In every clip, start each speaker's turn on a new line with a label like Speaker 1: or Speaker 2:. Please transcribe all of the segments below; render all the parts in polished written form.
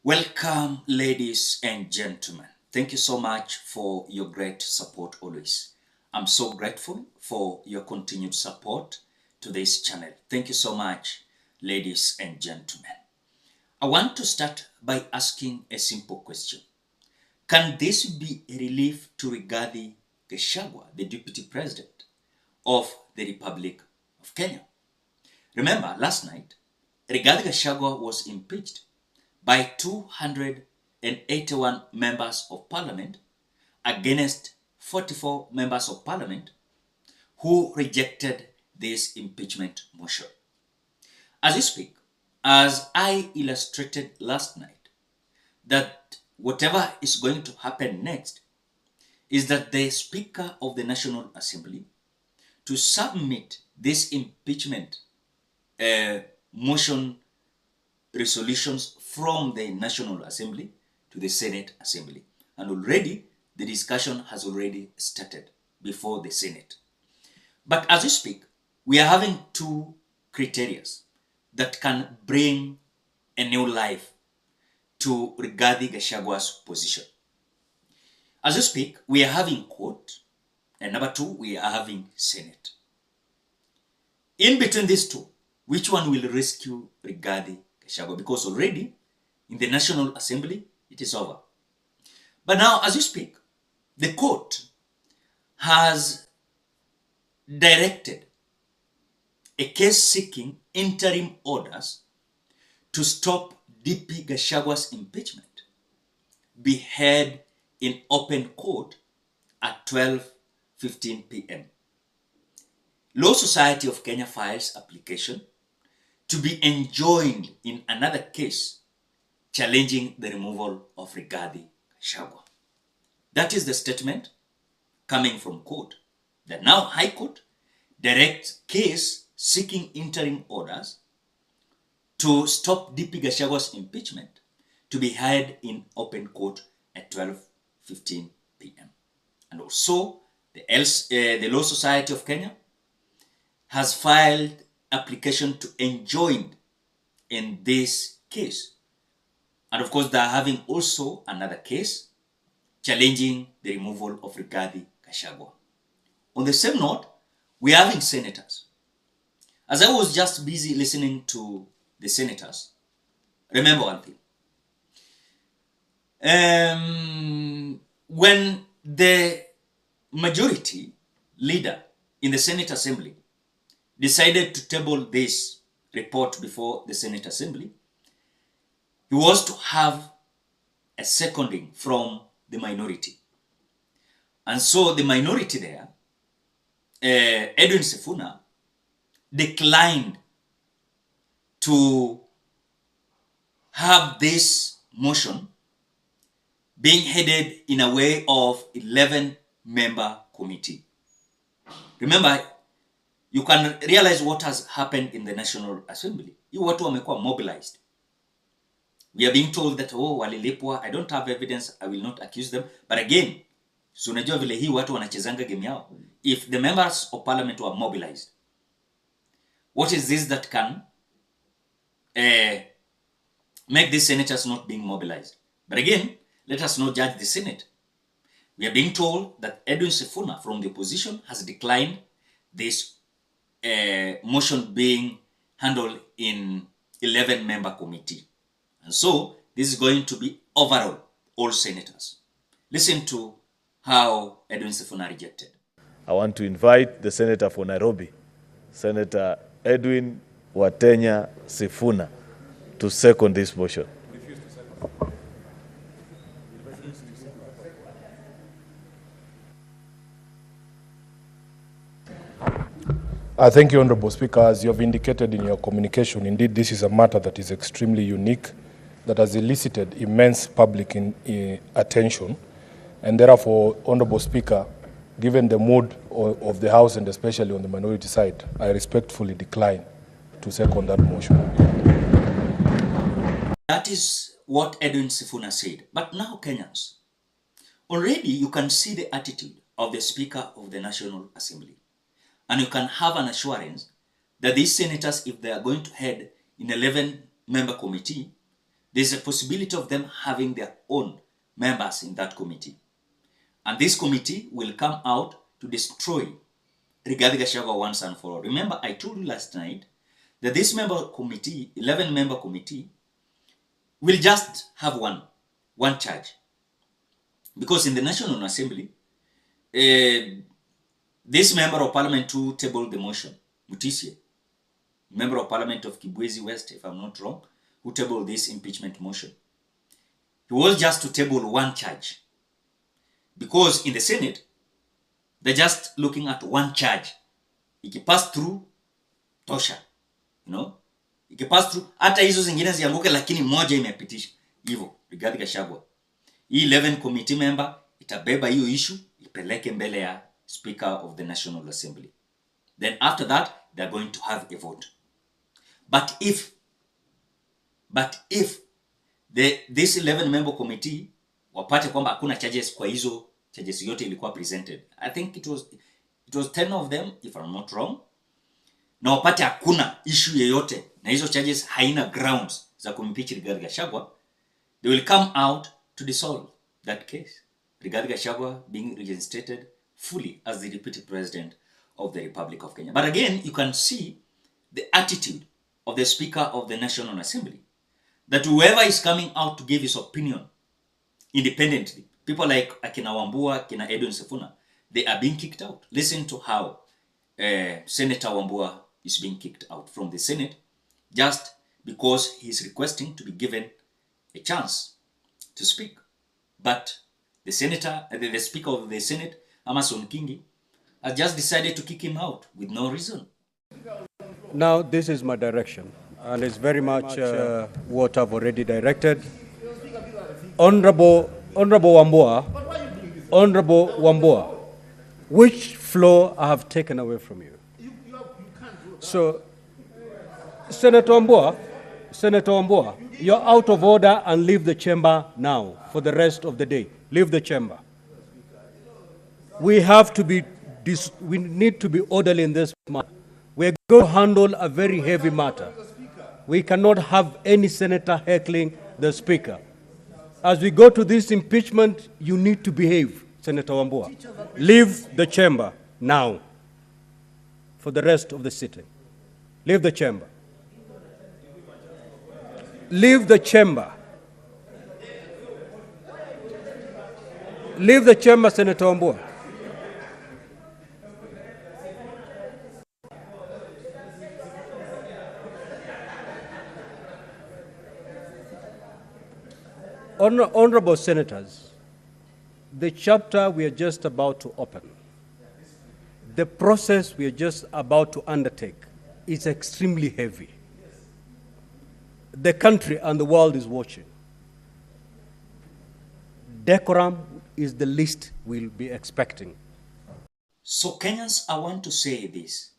Speaker 1: Welcome, ladies and gentlemen. Thank you so much for your great support always. I'm so grateful for your continued support to this channel. Thank you so much, ladies and gentlemen. I want to start by asking a simple question. Can this be a relief to Rigathi Gachagua, the Deputy President of the Republic of Kenya? Remember, last night, Rigathi Gachagua was impeached by 281 members of parliament against 44 members of parliament who rejected this impeachment motion. As we speak, as I illustrated last night, that whatever is going to happen next is that the Speaker of the National Assembly to submit this impeachment motion resolutions from the National Assembly to the Senate Assembly. And already the discussion has already started before the Senate. But as we speak, we are having two criteria that can bring a new life to Rigathi Gachagua's position. As we speak, we are having court, and number two, we are having Senate. In between these two, which one will rescue Rigathi Gachagua? Because already in the National Assembly, it is over. But now, as we speak, the court has directed a case seeking interim orders to stop DP Gachagua's impeachment be heard in open court at 12:15 p.m. Law Society of Kenya files application to be enjoined in another case challenging the removal of Rigathi Gachagua. That is the statement coming from court. That now High Court directs case seeking interim orders to stop DP Gachagua's impeachment to be heard in open court at 12:15 p.m. And also the Law Society of Kenya has filed application to enjoin in this case. And of course, they are having also another case challenging the removal of Rigathi Gachagua. On the same note, we are having senators. As I was just busy listening to the senators, remember one thing. When the majority leader in the Senate Assembly decided to table this report before the Senate Assembly, he was to have a seconding from the minority. And so the minority there, Edwin Sifuna, declined to have this motion being headed in a way of 11-member committee. Remember, you can realize what has happened in the National Assembly. You watu wamekuwa mobilized. We are being told that, oh, walilipwa, I don't have evidence, I will not accuse them. But again, so unajua vile hii watu wanachezanga game yao. If the members of parliament were mobilized, what is this that can make these senators not being mobilized? But again, let us not judge the Senate. We are being told that Edwin Sifuna from the opposition has declined this motion being handled in 11-member committee. And so, this is going to be overall all senators. Listen to how Edwin Sifuna rejected.
Speaker 2: I want to invite the Senator for Nairobi, Senator Edwin Watenya Sifuna, to second this motion.
Speaker 3: Thank you, Honorable Speaker. As you have indicated in your communication, indeed this is a matter that is extremely unique, that has elicited immense public attention, and therefore, Honorable Speaker, given the mood of the House and especially on the minority side, I respectfully decline to second that motion.
Speaker 1: That is what Edwin Sifuna said. But now, Kenyans, already you can see the attitude of the Speaker of the National Assembly. And you can have an assurance that these senators, if they are going to head in 11-member committee, there's a possibility of them having their own members in that committee. And this committee will come out to destroy Rigathi Gachagua once and for all. Remember, I told you last night that this member committee, 11-member committee, will just have one charge. Because in the National Assembly, this member of parliament who tabled the motion, Mutisie, member of parliament of Kibwezi West, if I'm not wrong, who tabled this impeachment motion, he was just to table one charge. Because in the Senate, they're just looking at one charge. Ikipass through, tosha. You know? Ikipass through, hata hizo zingine zianguke lakini moja imepitisha. Hivyo, Rigathi Gachagua. Hii 11 committee member itabeba hiyo issue, ipeleke mbele ya Speaker of the National Assembly. Then after that, they're going to have a vote. But if this 11-member committee wapate kwamba hakuna charges kwa hizo charges yote ilikuwa presented, I think it was 10 of them, if I'm not wrong, na wapate hakuna issue yoyote na hizo charges haina grounds za kumimpeach Rigathi Gachagua, they will come out to dissolve that case. Rigathi Gachagua being reinstated fully as the deputy president of the Republic of Kenya. But again, you can see the attitude of the Speaker of the National Assembly, that whoever is coming out to give his opinion independently, people like Akina Wambua, Akina Edwin Sifuna, they are being kicked out. Listen to how Senator Wambua is being kicked out from the Senate just because he is requesting to be given a chance to speak. But the senator, the Speaker of the Senate, Amason Kingi, has just decided to kick him out with no reason.
Speaker 4: Now, this is my direction, and it's very much what I've already directed. Honorable Wambua, which floor I have taken away from you? So, Senator Wambua, you're out of order and leave the chamber now for the rest of the day. Leave the chamber. We need to be orderly in this matter. We're going to handle a very heavy matter. We cannot have any senator heckling the speaker. As we go to this impeachment, you need to behave, Senator Wambua. Leave the chamber now for the rest of the sitting. Leave the chamber. Leave the chamber. Leave the chamber, Senator Wambua. Honorable Senators, the chapter we are just about to open, the process we are just about to undertake is extremely heavy. The country and the world is watching. Decorum is the least we'll be expecting.
Speaker 1: So Kenyans, I want to say this.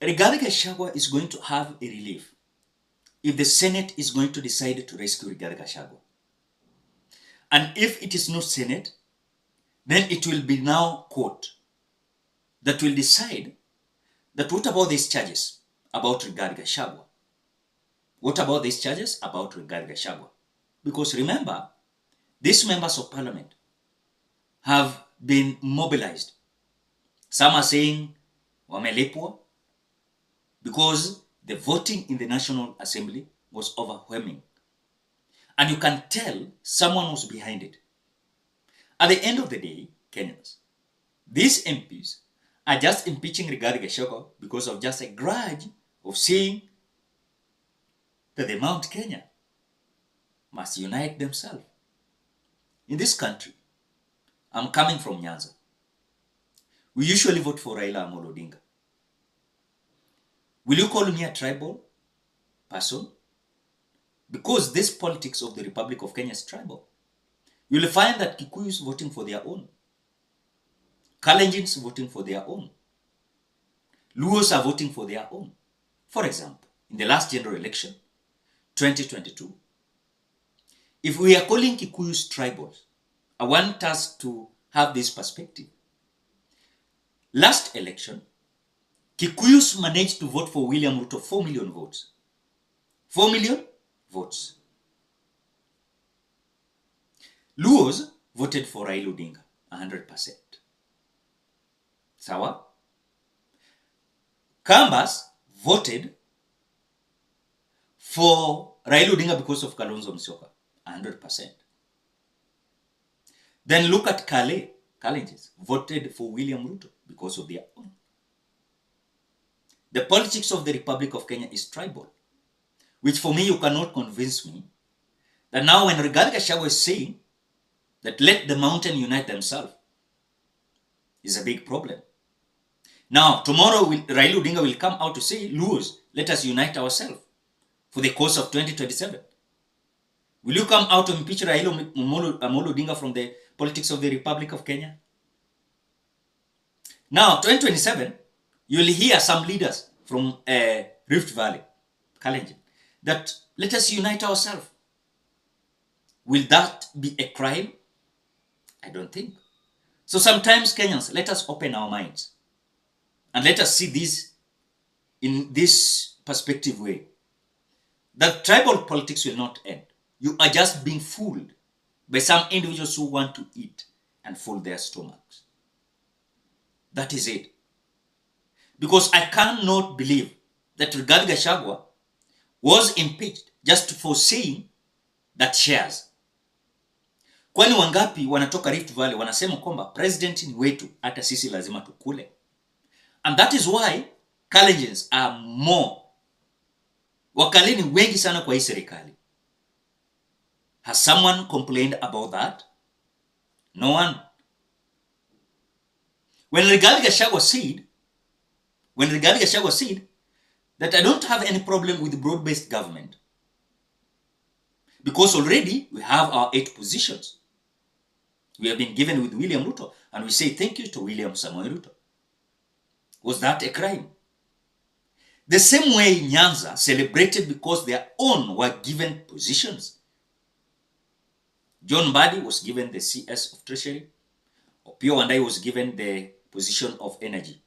Speaker 1: Rigathi Gachagua is going to have a relief if the Senate is going to decide to rescue Rigathi Gachagua. And if it is not Senate, then it will be now court that will decide that what about these charges about Rigathi Gachagua? What about these charges about Rigathi Gachagua? Because remember, these members of parliament have been mobilized. Some are saying wamelipwa because the voting in the National Assembly was overwhelming. And you can tell someone was behind it. At the end of the day, Kenyans, these MPs are just impeaching Rigathi Gachagua because of just a grudge of saying that the Mount Kenya must unite themselves. In this country, I'm coming from Nyanza. We usually vote for Raila Amolo Odinga. Will you call me a tribal person? Because this politics of the Republic of Kenya is tribal. You'll find that Kikuyus voting for their own. Kalenjins voting for their own. Luos are voting for their own. For example, in the last general election, 2022, if we are calling Kikuyus tribals, I want us to have this perspective. Last election, Kikuyus managed to vote for William Ruto 4 million votes. 4 million votes. Luos voted for Raila Odinga 100%. Sawa? Kambas voted for Raila Odinga because of Kalonzo Musyoka 100%. Then look at Kalenjins voted for William Ruto because of their own. The politics of the Republic of Kenya is tribal, which for me you cannot convince me that now when Rigathi Gachagua is saying that let the mountain unite themselves is a big problem. Now tomorrow Raila Odinga will come out to say, Luos, let us unite ourselves for the course of 2027. Will you come out to impeach Raila Amolo Odinga from the politics of the Republic of Kenya? Now, 2027, you'll hear some leaders from Rift Valley, Kalenjin, that let us unite ourselves. Will that be a crime? I don't think. So sometimes Kenyans, let us open our minds and let us see this in this perspective way. That tribal politics will not end. You are just being fooled by some individuals who want to eat and fill their stomachs. That is it. Because I cannot believe that Rigathi Gachagua was impeached just for saying that shares. Kwani wangapi wanatoka Rift Valley wanasema kwamba president ni wetu, hata sisi lazima tukule. And that is why Kalenjins are more. Wakalini wengi sana kwa hii serikali. Has someone complained about that? No one. When Rigathi Gachagua said that I don't have any problem with broad-based government because already we have our 8 positions. We have been given with William Ruto, and we say thank you to William Samoei Ruto. Was that a crime? The same way Nyanza celebrated because their own were given positions. John Mbadi was given the CS of Treasury. Opiyo Wandayi was given the position of Energy.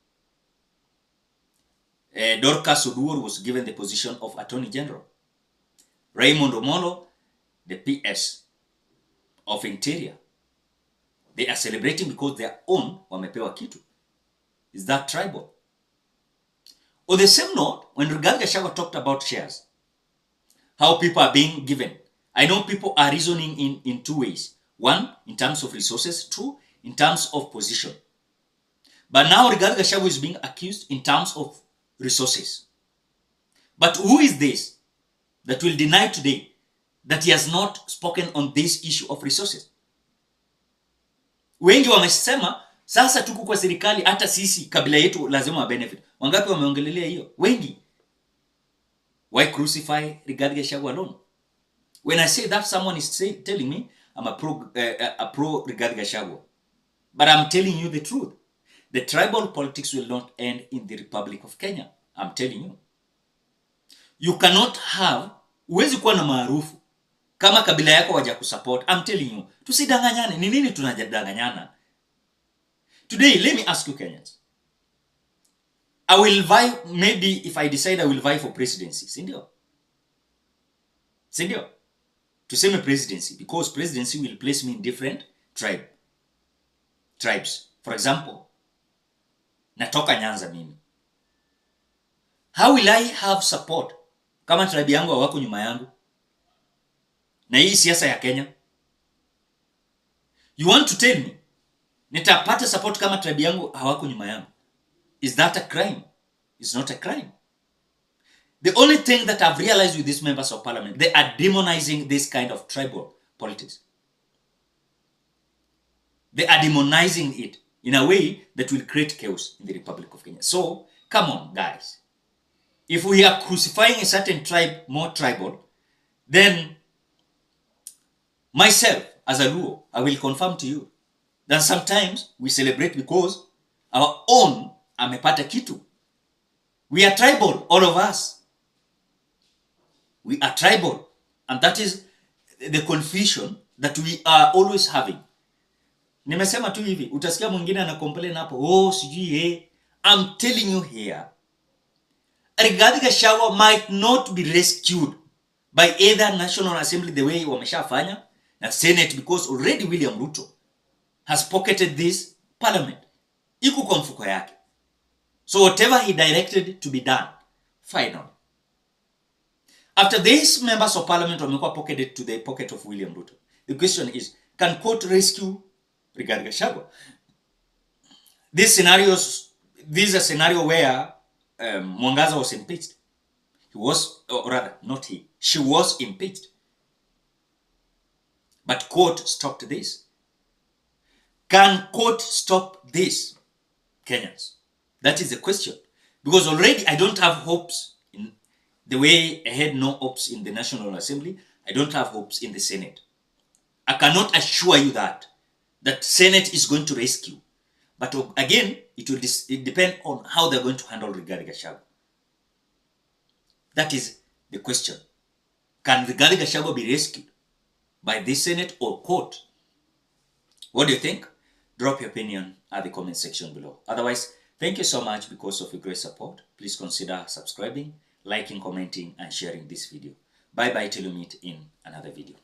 Speaker 1: Dorcas Oduor was given the position of Attorney General. Raymond Omolo, the PS of Interior. They are celebrating because their own wamepewa kitu. Is that tribal? On the same note, when Rigathi Gachagua talked about shares, how people are being given, I know people are reasoning in 2 ways. 1, in terms of resources. 2, in terms of position. But now Rigathi Gachagua is being accused in terms of resources. But who is this that will deny today that he has not spoken on this issue of resources? Wengi wamesema sasa tuko kwa serikali, hata sisi kabila yetu lazima wa benefit. Wangapi wameongelelea hiyo? Wengi. Why crucify Rigathi Gachagua alone? When I say that, someone is telling me I'm a pro Rigathi Gachagua. But I'm telling you the truth. The tribal politics will not end in the Republic of Kenya. I'm telling you. You cannot have, uwezi kuwa na maarufu kama kabila yako waja kusupport. I'm telling you. Tusidanganyane. Ni nini tunajadanganyana? Today, let me ask you Kenyans. I will vie, maybe if I decide I will vie for presidency. Sindio? Sindio? Tuseme presidency, because presidency will place me in different tribes. For example, natoka Nyanza mimi. How will I have support kama tribe yangu hawako nyuma yangu? Na hii siasa ya Kenya. You want to tell me nitapata support kama tribe yangu hawako nyuma yangu? Is that a crime? It's not a crime. The only thing that I've realized with these members of parliament, they are demonizing this kind of tribal politics. They are demonizing it in a way that will create chaos in the Republic of Kenya. So, come on, guys. If we are crucifying a certain tribe more tribal, then myself, as a Luo, I will confirm to you that sometimes we celebrate because our own amepata kitu. We are tribal, all of us. We are tribal. And that is the confusion that we are always having. Nimesema tu hivi, utasikia mwingine ana complain hapo, sijui I'm telling you here, Rigathi Gachagua might not be rescued by either National Assembly the way wameshafanya, And Senate, because already William Ruto has pocketed this parliament. Iko kwa mfuko yake. So whatever he directed to be done, final. After these members of parliament wamekuwa pocketed to the pocket of William Ruto, the question is, can court rescue regarding Gachagua? This is a scenario where Mwangaza was impeached. He was, or rather, not he. She was impeached. But court stopped this. Can court stop this, Kenyans? That is the question. Because already I don't have hopes in the way I had no hopes in the National Assembly. I don't have hopes in the Senate. I cannot assure you that Senate is going to rescue. But again, it will depend on how they're going to handle Rigathi Gachagua. That is the question. Can Rigathi Gachagua be rescued by the Senate or court? What do you think? Drop your opinion at the comment section below. Otherwise, thank you so much because of your great support. Please consider subscribing, liking, commenting, and sharing this video. Bye-bye till we meet in another video.